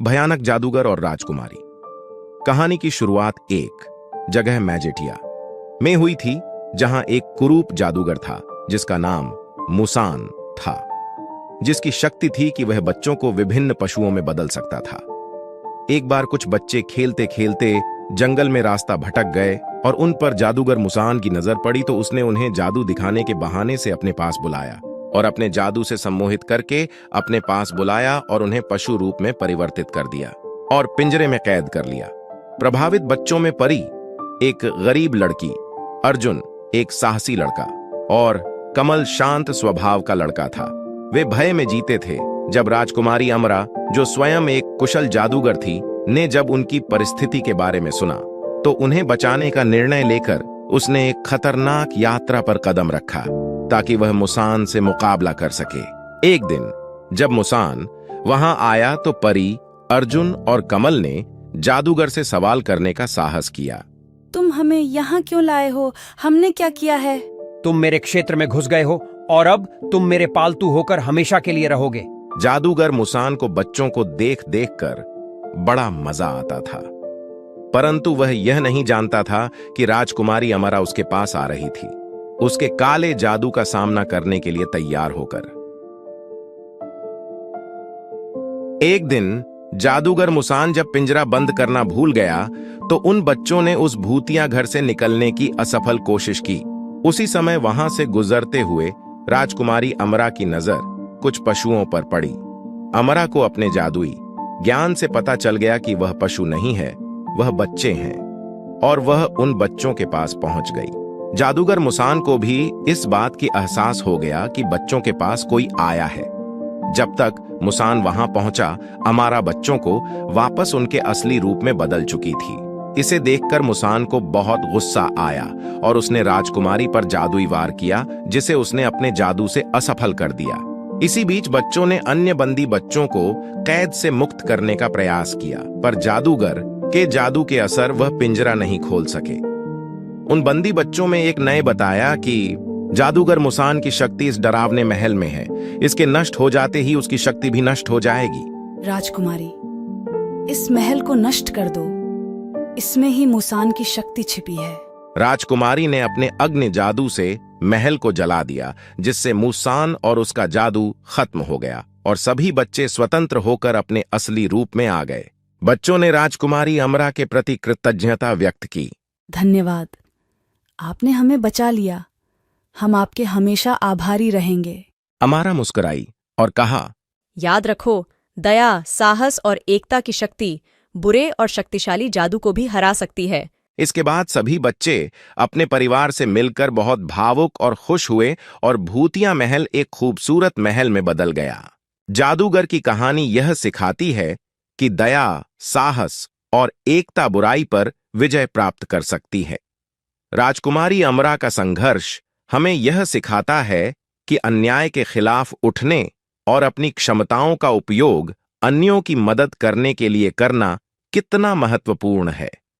भयानक जादूगर और राजकुमारी। कहानी की शुरुआत एक जगह मैजेटिया में हुई थी, जहां एक कुरूप जादूगर था जिसका नाम मुसान था, जिसकी शक्ति थी कि वह बच्चों को विभिन्न पशुओं में बदल सकता था। एक बार कुछ बच्चे खेलते खेलते जंगल में रास्ता भटक गए और उन पर जादूगर मुसान की नजर पड़ी, तो उसने उन्हें जादू दिखाने के बहाने से अपने पास बुलाया और अपने जादू से सम्मोहित करके अपने पास बुलाया और उन्हें पशु रूप में परिवर्तित कर दिया और पिंजरे में कैद कर लिया। प्रभावित बच्चों में परी, एक गरीब लड़की, अर्जुन एक साहसी लड़का और कमल शांत स्वभाव का लड़का था। वे भय में जीते थे जब राजकुमारी अमरा, जो स्वयं एक कुशल जादूगर थी, ने जब उनकी परिस्थिति के बारे में सुना तो उन्हें बचाने का निर्णय लेकर उसने एक खतरनाक यात्रा पर कदम रखा ताकि वह मुसान से मुकाबला कर सके। एक दिन जब मुसान वहां आया तो परी, अर्जुन और कमल ने जादूगर से सवाल करने का साहस किया। तुम हमें यहाँ क्यों लाए हो? हमने क्या किया है? तुम मेरे क्षेत्र में घुस गए हो और अब तुम मेरे पालतू होकर हमेशा के लिए रहोगे। जादूगर मुसान को बच्चों को देख देख कर बड़ा मजा आता था, परंतु वह यह नहीं जानता था कि राजकुमारी अमरा उसके पास आ रही थी, उसके काले जादू का सामना करने के लिए तैयार होकर। एक दिन जादूगर मुसान जब पिंजरा बंद करना भूल गया तो उन बच्चों ने उस भूतिया घर से निकलने की असफल कोशिश की। उसी समय वहां से गुजरते हुए राजकुमारी अमरा की नजर कुछ पशुओं पर पड़ी। अमरा को अपने जादुई ज्ञान से पता चल गया कि वह पशु नहीं है, वह बच्चे हैं, और वह उन बच्चों के पास पहुंच गई। जादूगर मुसान को भी इस बात की एहसास हो गया कि बच्चों के पास कोई आया है। जब तक मुसान वहां पहुंचा, अमारा बच्चों को वापस उनके असली रूप में बदल चुकी थी। इसे देखकर मुसान को बहुत गुस्सा आया और उसने राजकुमारी पर जादुई वार किया, जिसे उसने अपने जादू से असफल कर दिया। इसी बीच बच्चों ने अन्य बंदी बच्चों को कैद से मुक्त करने का प्रयास किया, पर जादूगर के जादू के असर वह पिंजरा नहीं खोल सके। उन बंदी बच्चों में एक नए बताया कि जादूगर मुसान की शक्ति इस डरावने महल में है, इसके नष्ट हो जाते ही उसकी शक्ति भी नष्ट हो जाएगी। राजकुमारी, इस महल को नष्ट कर दो, इसमें ही मुसान की शक्ति छिपी है। राजकुमारी ने अपने अग्नि जादू से महल को जला दिया, जिससे मुसान और उसका जादू खत्म हो गया और सभी बच्चे स्वतंत्र होकर अपने असली रूप में आ गए। बच्चों ने राजकुमारी अमरा के प्रति कृतज्ञता व्यक्त की। धन्यवाद, आपने हमें बचा लिया। हम आपके हमेशा आभारी रहेंगे। अमारा मुस्कुराई और कहा, याद रखो, दया, साहस और एकता की शक्ति बुरे और शक्तिशाली जादू को भी हरा सकती है। इसके बाद सभी बच्चे अपने परिवार से मिलकर बहुत भावुक और खुश हुए और भूतिया महल एक खूबसूरत महल में बदल गया। जादूगर की कहानी यह सिखाती है कि दया, साहस और एकता बुराई पर विजय प्राप्त कर सकती है। राजकुमारी अमरा का संघर्ष हमें यह सिखाता है कि अन्याय के खिलाफ उठने और अपनी क्षमताओं का उपयोग अन्यों की मदद करने के लिए करना कितना महत्वपूर्ण है।